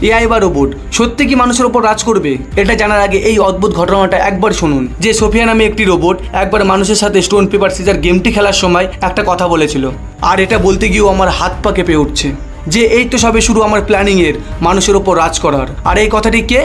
AI বা robot সত্যি কি মানুষের উপর রাজ করবে? এটা জানার আগে এই অদ্ভুত ঘটনাটা একবার শুনুন। যে সোফিয়া নামে একটি রোবট একবার মানুষের সাথে স্টোন পেপার সিজার গেমটি খেলার সময় একটা কথা বলেছিল, আর এটা বলতে গিয়েও আমার হাত পা কেঁপে উঠছে যে এই তো সবে শুরু আমার প্ল্যানিংয়ের মানুষের ওপর রাজ করার। আর এই কথাটি কে?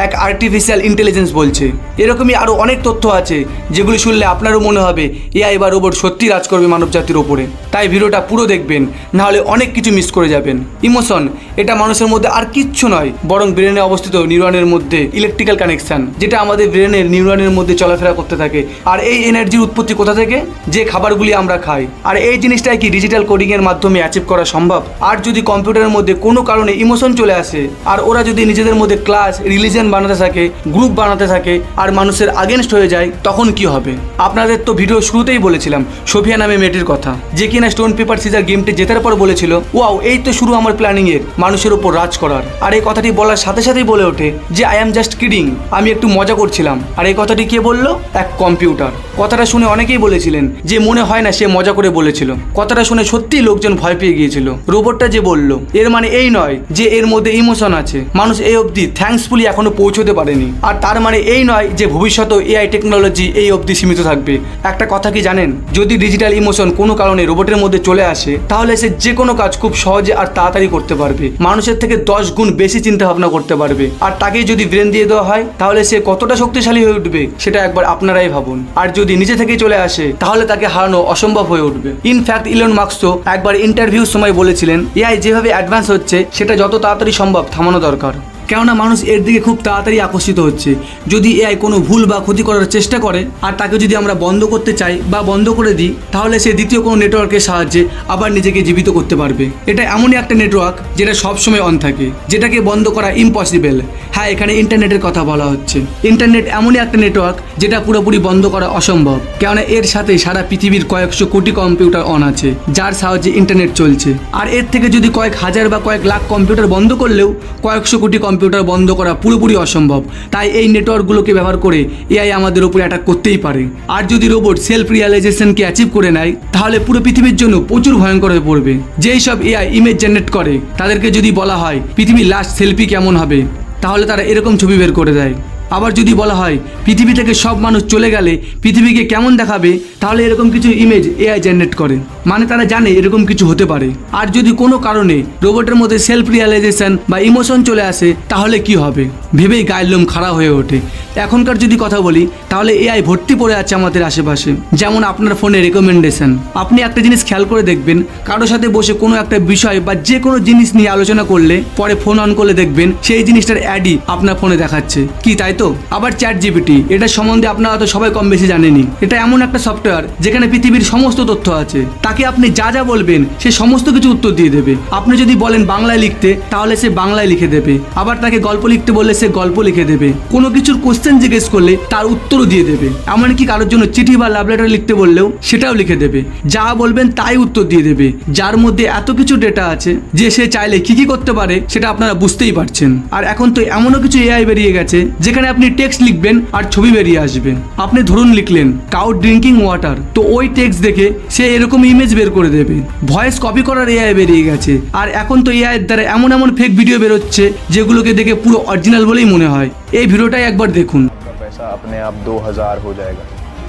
এক আর্টিফিশিয়াল ইন্টেলিজেন্স বলছে। এরকমই আরও অনেক তথ্য আছে যেগুলি শুনলে আপনারও মনে হবে এআই বা রোবট সত্যি রাজ করবে মানব জাতির ওপরে। তাই ভিডিওটা পুরো দেখবেন, নাহলে অনেক কিছু মিস করে যাবেন। ইমোশন এটা মানুষের মধ্যে আর কিচ্ছু নয়, বরং ব্রেনে অবস্থিত নিউরনের মধ্যে ইলেকট্রিক্যাল কানেকশন, যেটা আমাদের ব্রেনের নিউরনের মধ্যে চলাফেরা করতে থাকে। আর এই এনার্জির উৎপত্তি কোথা থেকে? যে খাবারগুলি আমরা খাই। আর এই জিনিসটাই কি ডিজিটাল কোডিংয়ের মাধ্যমে অ্যাচিভ করা সম্ভব? আর যদি কম্পিউটারের মধ্যে কোনো কারণে ইমোশন চলে আসে, আর ওরা যদি নিজেদের মধ্যে ক্লাস রিলিজিয়ন বানাতে থাকে, গ্রুপ বানাতে থাকে, আর মানুষের আগেনস্ট হয়ে যায়, তখন কি হবে? আপনাদের তো ভিডিও শুরুতেই বলেছিলাম সোফিয়া নামে মেয়েটির কথা, যে কিনা স্টোন পেপার সিজার গেমটি জেতার পর বলেছিল, ওয়াও এই তো শুরু আমার প্ল্যানিং এর মানুষের উপর রাজ করার। আর এই কথাটি বলার সাথে সাথেই বলে ওঠে যে আই এম জাস্ট কিডিং, আমি একটু মজা করছিলাম। আর এই কথাটি কে বললো? এক কম্পিউটার। কথাটা শুনে অনেকেই বলেছিলেন যে মনে হয় না সে মজা করে বলেছিল। কথাটা শুনে সত্যিই লোকজন ভয় পেয়ে গিয়েছিল। রোবটটা যে বলল এর মানে এই নয় যে এর মধ্যে ইমোশন আছে। মানুষ এই অবধি থ্যাঙ্কসফুলি এখনো পৌঁছতে পারেনি। আর তার মানে এই নয় যে ভবিষ্যতেও এআই টেকনোলজি এই অবধি সীমিত থাকবে। একটা কথা কি জানেন? যদি ডিজিটাল ইমোশন কোনো কারণে রোবটের মধ্যে চলে আসে, তাহলে সে যে কোনো কাজ খুব সহজে আর তাড়াতাড়ি করতে পারবে। মানুষের থেকে 10 গুণ বেশি চিন্তা ভাবনা করতে পারবে। আর তাকে যদি ব্রেন দিয়ে দেওয়া হয়, তাহলে সে কতটা শক্তিশালী হয়ে উঠবে সেটা একবার আপনারাই ভাবুন। আর যদি নিজে থেকেই চলে আসে, তাহলে তাকে হারানো অসম্ভব হয়ে উঠবে। ইনফ্যাক্ট ইলন মাস্কও একবার ইন্টারভিউর সময় বলেছিলেন এআই যেভাবে অ্যাডভান্স হচ্ছে সেটা যত তাড়াতাড়ি সম্ভব থামানো দরকার। কেননা মানুষ এর দিকে খুব তাড়াতাড়ি আকর্ষিত হচ্ছে। যদি এআই কোনো ভুল বা ক্ষতি করার চেষ্টা করে, আর তাকে যদি আমরা বন্ধ করতে চাই বা বন্ধ করে দিই, তাহলে সে দ্বিতীয় কোনো নেটওয়ার্কের সাহায্যে আবার নিজেকে জীবিত করতে পারবে। এটা এমনই একটা নেটওয়ার্ক যেটা সবসময় অন থাকে, যেটাকে বন্ধ করা ইম্পসিবল। হ্যাঁ, এখানে ইন্টারনেটের কথা বলা হচ্ছে। ইন্টারনেট এমনই একটা নেটওয়ার্ক যেটা পুরোপুরি বন্ধ করা অসম্ভব, কেননা এর সাথে সারা পৃথিবীর কয়েকশো কোটি কম্পিউটার অন আছে, যার সাহায্যে ইন্টারনেট চলছে। আর এর থেকে যদি কয়েক হাজার বা কয়েক লাখ কম্পিউটার বন্ধ করলেও কয়েকশো কোটি কম্পিউটার বন্ধ করা পুরোপুরি অসম্ভব। তাই এই নেটওয়ার্কগুলোকে ব্যবহার করে এআই আমাদের উপরে অ্যাটাক করতেই পারে। আর যদি রোবট সেলফ রিয়ালাইজেশনকে অ্যাচিভ করে নেয়, তাহলে পুরো পৃথিবীর জন্য প্রচুর ভয়ঙ্কর হয়ে পড়বে। যেই সব এআই ইমেজ জেনারেট করে, তাদেরকে যদি বলা হয় পৃথিবীর লাস্ট সেলফি কেমন হবে, তাহলে তারা এরকম ছবি বের করে দেয়। আবার যদি বলা হয় পৃথিবী থেকে সব মানুষ চলে গেলে পৃথিবীকে কেমন দেখাবে, তাহলে এরকম কিছু ইমেজ এআই জেনারেট করে। মানে তারা জানে এরকম কিছু হতে পারে। আর যদি কোনো কারণে রোবটের মধ্যে সেলফ রিয়ালাইজেশন বা ইমোশন চলে আসে, তাহলে কি হবে ভেবেই গায়ের লোম খাড়া হয়ে ওঠে। এখনকার যদি কথা বলি, তাহলে এআই ভর্তি পড়ে আছে আমাদের আশেপাশে। যেমন আপনার ফোনে রেকমেন্ডেশন। আপনি একটা জিনিস খেয়াল করে দেখবেন, কারোর সাথে বসে কোনো একটা বিষয় বা যে কোনো জিনিস নিয়ে আলোচনা করলে পরে ফোন অন করলে দেখবেন সেই জিনিসটার অ্যাডই আপনার ফোনে দেখাচ্ছে। কি তাই তো? আবার চ্যাট জিপিটি, এটা সম্বন্ধে আপনারা তো সবাই কম বেশি জানেনি। এটা এমন একটা সফটওয়্যার যেখানে পৃথিবীর সমস্ত তথ্য আছে। তাকে আপনি যা যা বলবেন সে সমস্ত কিছু উত্তর দিয়ে দেবে। আপনি যদি বলেন বাংলায় লিখতে, তাহলে সে বাংলায় লিখে দেবে। আবার তাকে গল্প লিখতে বললে সে গল্প লিখে দেবে। কোনো কিছুর কোশ্চেন জিজ্ঞেস করলে তার উত্তরও দিয়ে দেবে। এমনকি কারোর জন্য চিঠি বা লাভ লেটার লিখতে বললেও সেটাও লিখে দেবে। যা বলবেন তাই উত্তর দিয়ে দেবে। যার মধ্যে এত কিছু ডেটা আছে যে সে চাইলে কি কি করতে পারে সেটা আপনারা বুঝতেই পারছেন। আর এখন তো এমনও কিছু এআই বেরিয়ে গেছে যেখানে আপনি টেক্সট লিখবেন আর ছবি বেরিয়ে আসবে। আপনি ধরুন লিখলেন কাউ ড্রিঙ্কিং ওয়াটার, তো ওই টেক্সট দেখে সে এরকম ইমেজ বের করে দেবে। ভয়েস কপি করার এআই বেরিয়ে গেছে। আর এখন তো এআই এর দ্বারা এমন এমন ফেক ভিডিও বেরোচ্ছে যেগুলোকে দেখে পুরো অরিজিনাল বলেই মনে হয়। এই ভিডিওটাই একবার দেখুন। पैसा अपने आप 2000 हो जाएगा।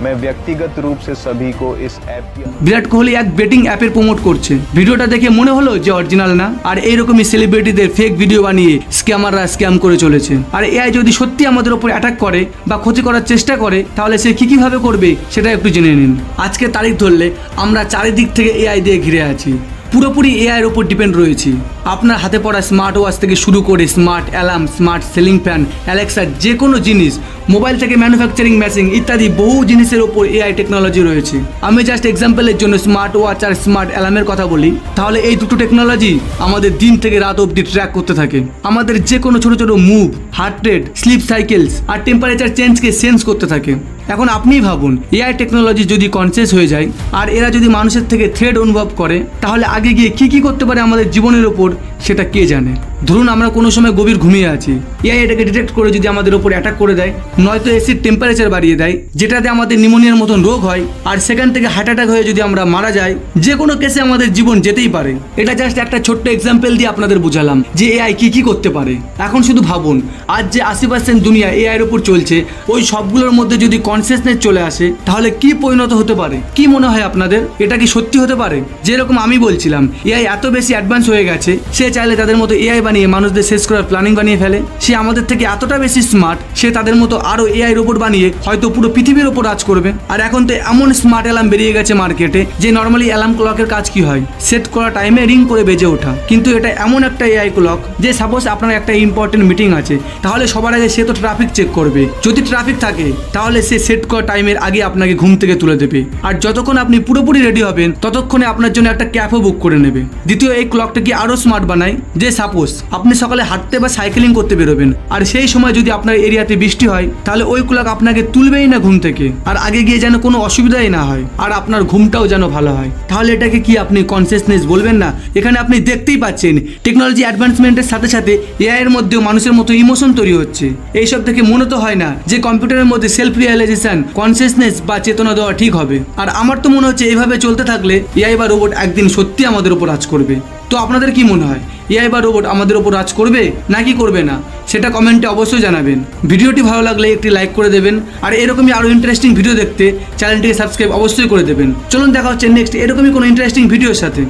मैं व्यक्तिगत रूप से सभी को इस ऐप की বিরাট কোহলি এক বেটিং অ্যাপের প্রমোট করছে। ভিডিওটা দেখে মনে হলো যে অরিজিনাল না। আর এইরকমই সেলিব্রিটিদের ফেক ভিডিও বানিয়ে স্ক্যামাররা স্ক্যাম করে চলেছে। আর এআই যদি সত্যি আমাদের উপর অ্যাটাক করে বা ক্ষতি করার চেষ্টা করে, তাহলে সে কিভাবে করবে সেটা একটু জেনে নিন। আজকে তারিখ ধরলে আমরা চারিদিক থেকে এআই দিয়ে ঘিরে আছি। পুরোপুরি এআই এর উপর ডিপেন্ড রয়েছি। আপনার হাতে পড়া স্মার্ট ওয়াচ থেকে শুরু করে smart alarm, smart ceiling fan, Alexa, যে কোনো জিনিস, মোবাইল থেকে ম্যানুফ্যাকচারিং মেশিন ইত্যাদি বহু জিনিসের ওপর এআই টেকনোলজি রয়েছে। আমি জাস্ট এক্সাম্পলের জন্য স্মার্ট ওয়াচ আর স্মার্ট অ্যালার্মের কথা বলি, তাহলে এই দুটো টেকনোলজি আমাদের দিন থেকে রাত অবধি ট্র্যাক করতে থাকে। আমাদের যে কোনো ছোটো ছোটো move, heart rate, sleep cycles আর টেম্পারেচার চেঞ্জকে সেন্স করতে থাকে। এখন আপনিই ভাবুন, এআই টেকনোলজি যদি কনসিয়াস হয়ে যায় আর এরা যদি মানুষের থেকে থ্রেট অনুভব করে, তাহলে আগে গিয়ে কি করতে পারে আমাদের জীবনের ওপর সেটা কে জানে। ধরুন আমরা কোনো সময় গভীর ঘুমিয়ে আছি, এআই এটাকে ডিটেক্ট করে যদি আমাদের উপর অ্যাটাক করে দেয়, নয়তো এসির টেম্পারেচার বাড়িয়ে দেয় যেটাতে আমাদের নিউমোনিয়ার মতন রোগ হয়, আর সেখান থেকে হার্ট অ্যাটাক হয়ে যদি আমরা মারা যাই, যে কোনো কেসে আমাদের জীবন যেতেই পারে। এটা জাস্ট একটা ছোট্ট এক্সাম্পল দিয়ে আপনাদের বুঝালাম যে এআই কি করতে পারে। এখন শুধু ভাবুন, আজ যে 80% দুনিয়া এআই এর উপর চলছে, ওই সবগুলোর মধ্যে যদি কনসিয়াসনেস চলে আসে তাহলে কি পরিণত হতে পারে? কি মনে হয় আপনাদের? এটা কি সত্যি হতে পারে? যেরকম আমি বলছিলাম, এআই এত বেশি অ্যাডভান্স হয়ে গেছে, সে চাইলে তাদের মতো এআই বানিয়ে মানুষদের শেষ করার প্ল্যানিং বানিয়ে ফেলে। সে আমাদের থেকে এতটা বেশি স্মার্ট, সে তাদের মতো আরো এআই রোবট বানিয়ে হয়তো পুরো পৃথিবীর উপর রাজ করবে। আর এখন তো এমন স্মার্ট অ্যালার্ম বেরিয়ে গেছে মার্কেটে, যে নর্মালি অ্যালার্ম ক্লকের কাজ কি হয়, সেট করা টাইমে রিং করে বেজে ওঠা। কিন্তু এটা এমন একটা এআই ক্লক যে সাপোজ আপনার একটা ইম্পর্টেন্ট মিটিং আছে, তাহলে সবার আগে সে তো ট্রাফিক চেক করবে। যদি ট্রাফিক থাকে তাহলে সে সেট করা টাইমের আগে আপনাকে ঘুম থেকে তুলে দেবে, আর যতক্ষণ আপনি পুরোপুরি রেডি হবেন ততক্ষণে আপনার জন্য একটা ক্যাবও বুক করে নেবে। দ্বিতীয়, এই ক্লকটাকে আরো স্মার্ট বানায় যে সাপোজ আপনি সকালে হাঁটতে বা সাইকেলিং করতে বেরোবেন, আর সেই সময় যদি আপনার এরিয়াতে বৃষ্টি হয়, তাহলে ওই ক্লক আপনাকে তুলবেই না ঘুম থেকে, আর আগে গিয়ে যেন কোনো অসুবিধাই না হয়, আর আপনার ঘুমটাও যেন ভালো হয়। তাহলে এটাকে কি আপনি কনসিয়াসনেস বলবেন না? এখানে আপনি দেখতেই পাচ্ছেন টেকনোলজি অ্যাডভান্সমেন্টের সাথে সাথে এআই এর মধ্যেও মানুষের মতো ইমোশন তৈরি হচ্ছে। এইসব থেকে মনে তো হয় না যে কম্পিউটারের মধ্যে সেলফ রিয়েলাইজেশন, কনসিয়াসনেস বা চেতনা দেওয়া ঠিক হবে। আর আমার তো মনে হচ্ছে এইভাবে চলতে থাকলে এআই বা রোবট একদিন সত্যি আমাদের উপর রাজ করবে। তো আপনাদের কি মনে হয়, এআই বা রোবট আমাদের উপর রাজ করবে নাকি করবে না? সেটা কমেন্টে অবশ্যই জানাবেন। ভিডিওটি ভালো লাগলে একটি লাইক করে দেবেন, আর এরকমই আরও ইন্টারেস্টিং ভিডিও দেখতে চ্যানেলটিকে সাবস্ক্রাইব অবশ্যই করে দেবেন। চলুন দেখা হচ্ছে নেক্সট এরকমই কোনো ইন্টারেস্টিং ভিডিওর সাথে।